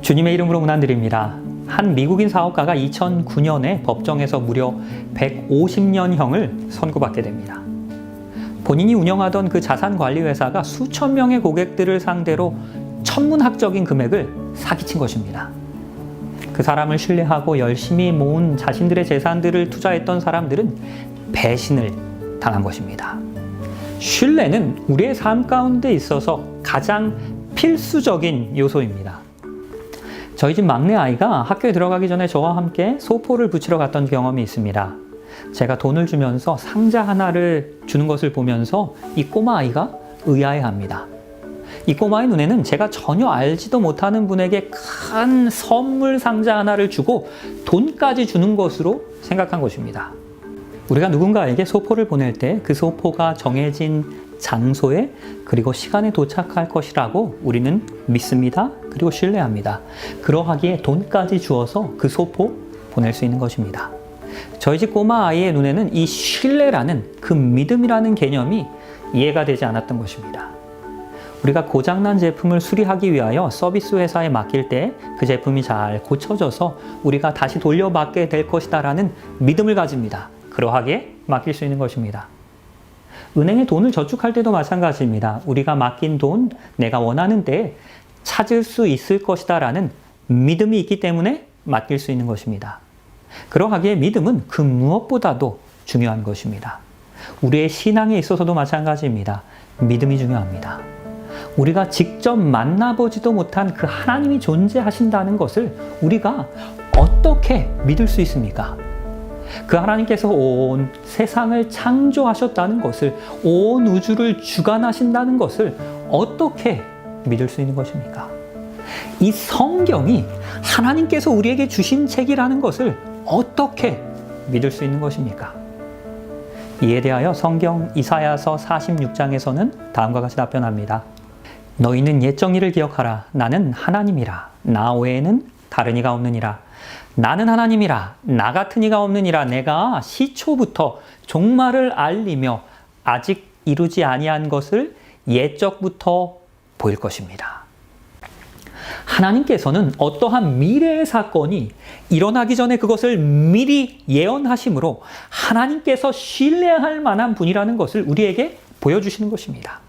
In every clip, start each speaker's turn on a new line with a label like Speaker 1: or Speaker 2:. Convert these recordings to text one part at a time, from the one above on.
Speaker 1: 주님의 이름으로 문안드립니다. 한 미국인 사업가가 2009년에 법정에서 무려 150년형을 선고받게 됩니다. 본인이 운영하던 그 자산관리회사가 수천 명의 고객들을 상대로 천문학적인 금액을 사기친 것입니다. 그 사람을 신뢰하고 열심히 모은 자신들의 재산들을 투자했던 사람들은 배신을 당한 것입니다. 신뢰는 우리의 삶 가운데 있어서 가장 필수적인 요소입니다. 저희 집 막내 아이가 학교에 들어가기 전에 저와 함께 소포를 붙이러 갔던 경험이 있습니다. 제가 돈을 주면서 상자 하나를 주는 것을 보면서 이 꼬마 아이가 의아해합니다. 이 꼬마의 눈에는 제가 전혀 알지도 못하는 분에게 큰 선물 상자 하나를 주고 돈까지 주는 것으로 생각한 것입니다. 우리가 누군가에게 소포를 보낼 때 그 소포가 정해진 장소에 그리고 시간에 도착할 것이라고 우리는 믿습니다. 그리고 신뢰합니다. 그러하기에 돈까지 주어서 그 소포 보낼 수 있는 것입니다. 저희 집 꼬마 아이의 눈에는 이 신뢰라는 그 믿음이라는 개념이 이해가 되지 않았던 것입니다. 우리가 고장난 제품을 수리하기 위하여 서비스 회사에 맡길 때 그 제품이 잘 고쳐져서 우리가 다시 돌려받게 될 것이다라는 믿음을 가집니다. 그러하기에 맡길 수 있는 것입니다. 은행에 돈을 저축할 때도 마찬가지입니다. 우리가 맡긴 돈, 내가 원하는 때에 찾을 수 있을 것이다라는 믿음이 있기 때문에 맡길 수 있는 것입니다. 그러하기에 믿음은 그 무엇보다도 중요한 것입니다. 우리의 신앙에 있어서도 마찬가지입니다. 믿음이 중요합니다. 우리가 직접 만나보지도 못한 그 하나님이 존재하신다는 것을 우리가 어떻게 믿을 수 있습니까? 그 하나님께서 온 세상을 창조하셨다는 것을, 온 우주를 주관하신다는 것을 어떻게 믿을 수 있는 것입니까? 이 성경이 하나님께서 우리에게 주신 책이라는 것을 어떻게 믿을 수 있는 것입니까? 이에 대하여 성경 이사야서 46장에서는 다음과 같이 답변합니다. 너희는 옛 정의를 기억하라. 나는 하나님이라. 나 외에는 다른 이가 없느니라. 나는 하나님이라. 나 같은 이가 없느니라. 내가 시초부터 종말을 알리며 아직 이루지 아니한 것을 옛적부터 보일 것입니다. 하나님께서는 어떠한 미래의 사건이 일어나기 전에 그것을 미리 예언하심으로 하나님께서 신뢰할 만한 분이라는 것을 우리에게 보여주시는 것입니다.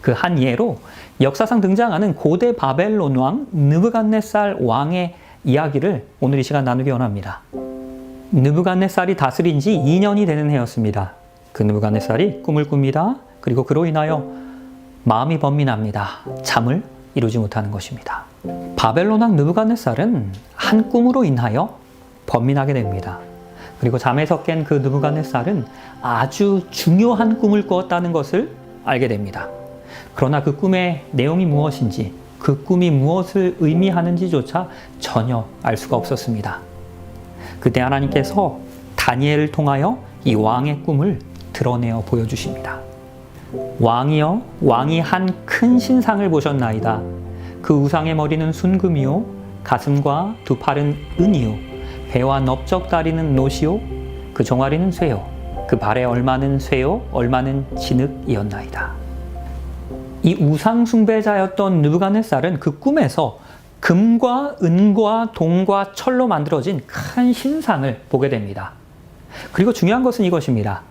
Speaker 1: 그 한 예로 역사상 등장하는 고대 바벨론 왕 느부갓네살 왕의 이야기를 오늘 이 시간 나누기 원합니다. 느부갓네살이 다스린 지 2년이 되는 해였습니다. 그 느부갓네살이 꿈을 꿉니다. 그리고 그로 인하여 마음이 번민합니다. 잠을 이루지 못하는 것입니다. 바벨론 왕 느부갓네살은 한 꿈으로 인하여 번민하게 됩니다. 그리고 잠에서 깬 그 느부갓네살은 아주 중요한 꿈을 꾸었다는 것을 알게 됩니다. 그러나 그 꿈의 내용이 무엇인지, 그 꿈이 무엇을 의미하는지조차 전혀 알 수가 없었습니다. 그때 하나님께서 다니엘을 통하여 이 왕의 꿈을 드러내어 보여주십니다. 왕이여, 왕이 한 큰 신상을 보셨나이다. 그 우상의 머리는 순금이요, 가슴과 두 팔은 은이요, 배와 넓적다리는 노시요, 그 종아리는 쇠요, 그 발에 얼마는 쇠요, 얼마는 진흙이었나이다. 이 우상 숭배자였던 느부갓네살은 그 꿈에서 금과 은과 동과 철로 만들어진 큰 신상을 보게 됩니다. 그리고 중요한 것은 이것입니다.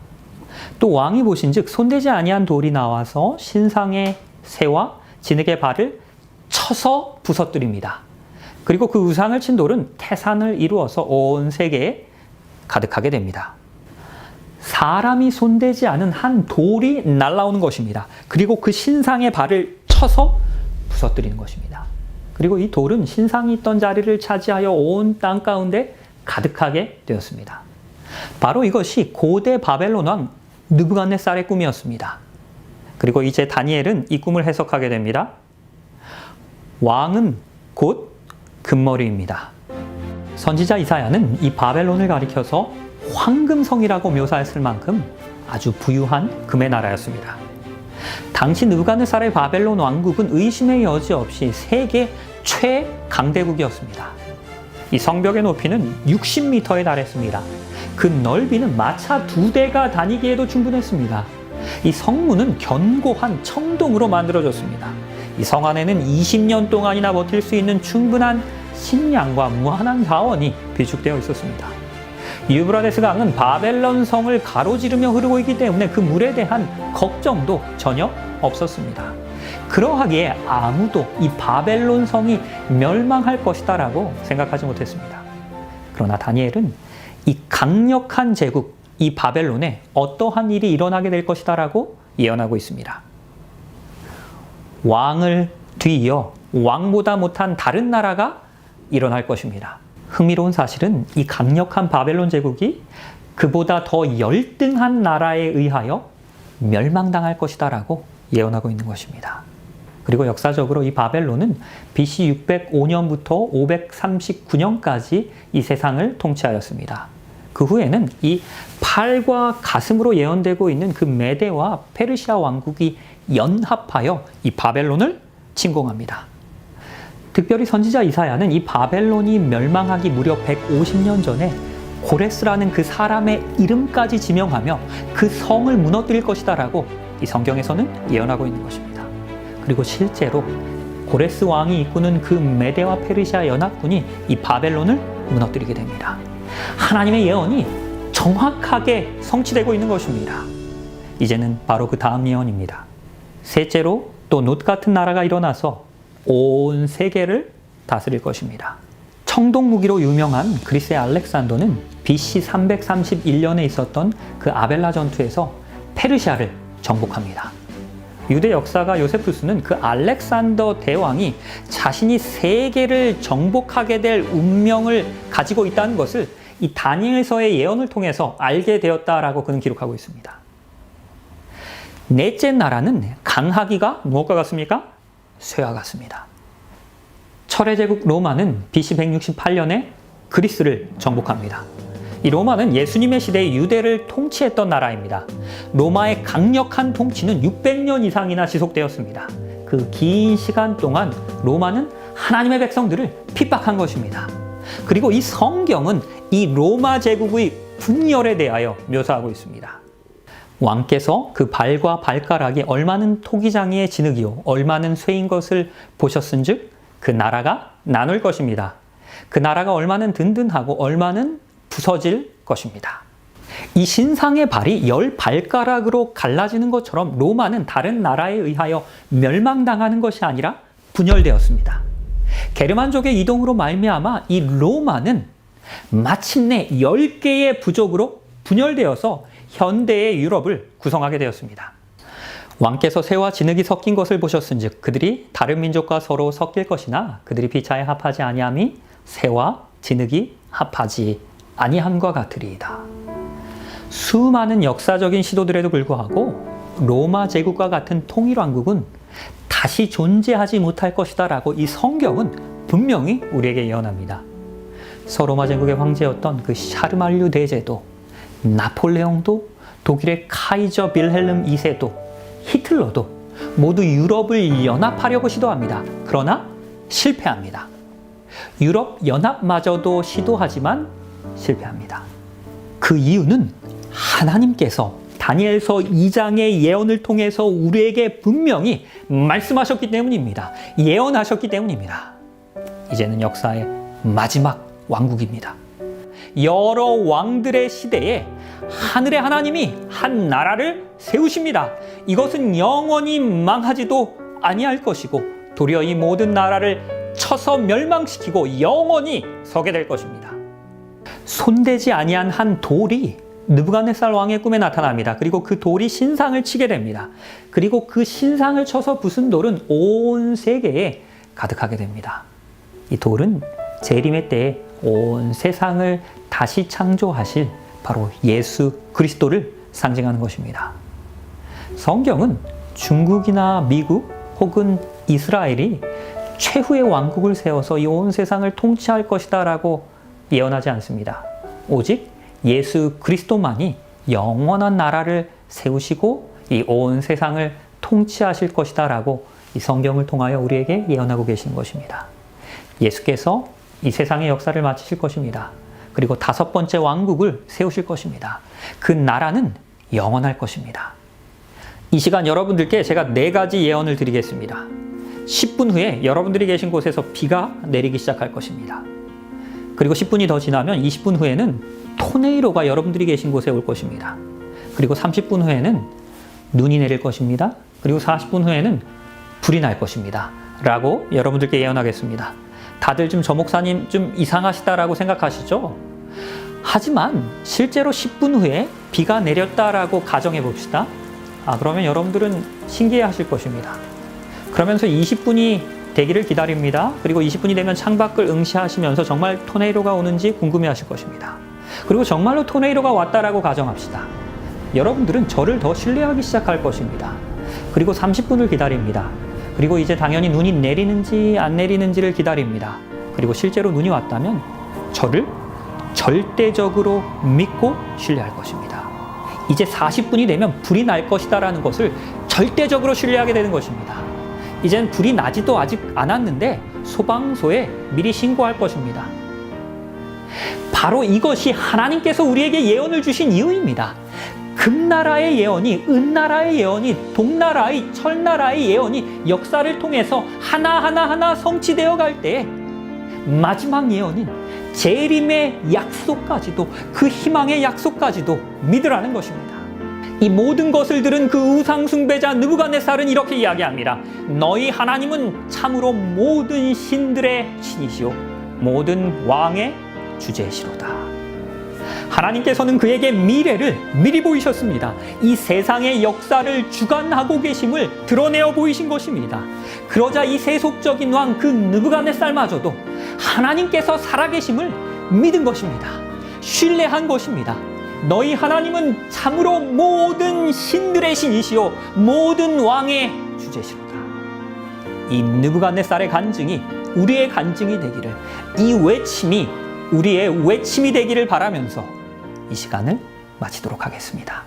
Speaker 1: 또 왕이 보신즉 손대지 아니한 돌이 나와서 신상의 쇠와 진흙의 발을 쳐서 부서뜨립니다. 그리고 그 우상을 친 돌은 태산을 이루어서 온 세계에 가득하게 됩니다. 사람이 손대지 않은 한 돌이 날아오는 것입니다. 그리고 그 신상의 발을 쳐서 부서뜨리는 것입니다. 그리고 이 돌은 신상이 있던 자리를 차지하여 온 땅 가운데 가득하게 되었습니다. 바로 이것이 고대 바벨론 왕 느부갓네살의 꿈이었습니다. 그리고 이제 다니엘은 이 꿈을 해석하게 됩니다. 왕은 곧 금머리입니다. 선지자 이사야는 이 바벨론을 가리켜서 황금성이라고 묘사했을 만큼 아주 부유한 금의 나라였습니다. 당시 느부갓네살의 바벨론 왕국은 의심의 여지 없이 세계 최강대국이었습니다. 이 성벽의 높이는 60m에 달했습니다. 그 넓이는 마차 2대가 다니기에도 충분했습니다. 이 성문은 견고한 청동으로 만들어졌습니다. 이 성 안에는 20년 동안이나 버틸 수 있는 충분한 식량과 무한한 자원이 비축되어 있었습니다. 유브라데스 강은 바벨론 성을 가로지르며 흐르고 있기 때문에 그 물에 대한 걱정도 전혀 없었습니다. 그러하기에 아무도 이 바벨론 성이 멸망할 것이다라고 생각하지 못했습니다. 그러나 다니엘은 이 강력한 제국, 이 바벨론에 어떠한 일이 일어나게 될 것이다라고 예언하고 있습니다. 왕을 뒤이어 왕보다 못한 다른 나라가 일어날 것입니다. 흥미로운 사실은 이 강력한 바벨론 제국이 그보다 더 열등한 나라에 의하여 멸망당할 것이다라고 예언하고 있는 것입니다. 그리고 역사적으로 이 바벨론은 BC 605년부터 539년까지 이 세상을 통치하였습니다. 그 후에는 이 팔과 가슴으로 예언되고 있는 그 메대와 페르시아 왕국이 연합하여 이 바벨론을 침공합니다. 특별히 선지자 이사야는 이 바벨론이 멸망하기 무려 150년 전에 고레스라는 그 사람의 이름까지 지명하며 그 성을 무너뜨릴 것이다라고 이 성경에서는 예언하고 있는 것입니다. 그리고 실제로 고레스 왕이 이끄는 그 메대와 페르시아 연합군이 이 바벨론을 무너뜨리게 됩니다. 하나님의 예언이 정확하게 성취되고 있는 것입니다. 이제는 바로 그 다음 예언입니다. 셋째로 또 놋 같은 나라가 일어나서 온 세계를 다스릴 것입니다. 청동 무기로 유명한 그리스의 알렉산더는 BC 331년에 있었던 그 아벨라 전투에서 페르시아를 정복합니다. 유대 역사가 요세푸스는 그 알렉산더 대왕이 자신이 세계를 정복하게 될 운명을 가지고 있다는 것을 이 다니엘서의 예언을 통해서 알게 되었다라고 그는 기록하고 있습니다. 넷째 나라는 강하기가 무엇과 같습니까? 쇠와 같습니다. 철의 제국 로마는 BC 168년에 그리스를 정복합니다. 이 로마는 예수님의 시대에 유대를 통치했던 나라입니다. 로마의 강력한 통치는 600년 이상이나 지속되었습니다. 그 긴 시간 동안 로마는 하나님의 백성들을 핍박한 것입니다. 그리고 이 성경은 이 로마 제국의 분열에 대하여 묘사하고 있습니다. 왕께서 그 발과 발가락이 얼마는 토기장이의 진흙이요 얼마는 쇠인 것을 보셨은즉 그 나라가 나눌 것입니다. 그 나라가 얼마는 든든하고 얼마는 부서질 것입니다. 이 신상의 발이 10발가락으로 갈라지는 것처럼 로마는 다른 나라에 의하여 멸망당하는 것이 아니라 분열되었습니다. 게르만족의 이동으로 말미암아 이 로마는 마침내 10개의 부족으로 분열되어서 현대의 유럽을 구성하게 되었습니다. 왕께서 쇠와 진흙이 섞인 것을 보셨은즉 그들이 다른 민족과 서로 섞일 것이나 그들이 피차에 합하지 아니함이 쇠와 진흙이 합하지 아니함과 같으리이다. 수많은 역사적인 시도들에도 불구하고 로마 제국과 같은 통일왕국은 다시 존재하지 못할 것이다라고 이 성경은 분명히 우리에게 예언합니다. 서로마 제국의 황제였던 그 샤르말류 대제도, 나폴레옹도, 독일의 카이저 빌헬름 2세도, 히틀러도 모두 유럽을 연합하려고 시도합니다. 그러나 실패합니다. 유럽 연합마저도 시도하지만 실패합니다. 그 이유는 하나님께서 다니엘서 2장의 예언을 통해서 우리에게 분명히 말씀하셨기 때문입니다. 예언하셨기 때문입니다. 이제는 역사의 마지막 왕국입니다. 여러 왕들의 시대에 하늘의 하나님이 한 나라를 세우십니다. 이것은 영원히 망하지도 아니할 것이고 도리어 이 모든 나라를 쳐서 멸망시키고 영원히 서게 될 것입니다. 손대지 아니한 한 돌이 느부갓네살 왕의 꿈에 나타납니다. 그리고 그 돌이 신상을 치게 됩니다. 그리고 그 신상을 쳐서 부순 돌은 온 세계에 가득하게 됩니다. 이 돌은 재림의 때에 온 세상을 다시 창조하실 바로 예수 그리스도를 상징하는 것입니다. 성경은 중국이나 미국 혹은 이스라엘이 최후의 왕국을 세워서 이 온 세상을 통치할 것이다 라고 예언하지 않습니다. 오직 예수 그리스도만이 영원한 나라를 세우시고 이 온 세상을 통치하실 것이다 라고 이 성경을 통하여 우리에게 예언하고 계신 것입니다. 예수께서 이 세상의 역사를 마치실 것입니다. 그리고 5번째 왕국을 세우실 것입니다. 그 나라는 영원할 것입니다. 이 시간 여러분들께 제가 4가지 예언을 드리겠습니다. 10분 후에 여러분들이 계신 곳에서 비가 내리기 시작할 것입니다. 그리고 10분이 더 지나면 20분 후에는 토네이도가 여러분들이 계신 곳에 올 것입니다. 그리고 30분 후에는 눈이 내릴 것입니다. 그리고 40분 후에는 불이 날 것입니다. 라고 여러분들께 예언하겠습니다. 다들 좀 저 목사님 좀 이상하시다라고 생각하시죠? 하지만 실제로 10분 후에 비가 내렸다라고 가정해 봅시다. 그러면 여러분들은 신기해 하실 것입니다. 그러면서 20분이 되기를 기다립니다. 그리고 20분이 되면 창밖을 응시하시면서 정말 토네이도가 오는지 궁금해 하실 것입니다. 그리고 정말로 토네이도가 왔다라고 가정합시다. 여러분들은 저를 더 신뢰하기 시작할 것입니다. 그리고 30분을 기다립니다. 그리고 이제 당연히 눈이 내리는지 안 내리는지를 기다립니다. 그리고 실제로 눈이 왔다면 저를 절대적으로 믿고 신뢰할 것입니다. 이제 40분이 되면 불이 날 것이다라는 것을 절대적으로 신뢰하게 되는 것입니다. 이젠 불이 나지도 아직 않았는데 소방서에 미리 신고할 것입니다. 바로 이것이 하나님께서 우리에게 예언을 주신 이유입니다. 금나라의 예언이, 은나라의 예언이, 동나라의, 철나라의 예언이 역사를 통해서 하나하나 성취되어 갈 때 마지막 예언인 재림의 약속까지도, 그 희망의 약속까지도 믿으라는 것입니다. 이 모든 것을 들은 그 우상 숭배자 느부갓네살은 이렇게 이야기합니다. 너희 하나님은 참으로 모든 신들의 신이시오, 모든 왕의 주제시로다. 하나님께서는 그에게 미래를 미리 보이셨습니다. 이 세상의 역사를 주관하고 계심을 드러내어 보이신 것입니다. 그러자 이 세속적인 왕 그 느부갓네살마저도 하나님께서 살아계심을 믿은 것입니다. 신뢰한 것입니다. 너희 하나님은 참으로 모든 신들의 신이시오, 모든 왕의 주제시로다. 이 느부갓네살의 간증이 우리의 간증이 되기를, 이 외침이 우리의 외침이 되기를 바라면서 이 시간을 마치도록 하겠습니다.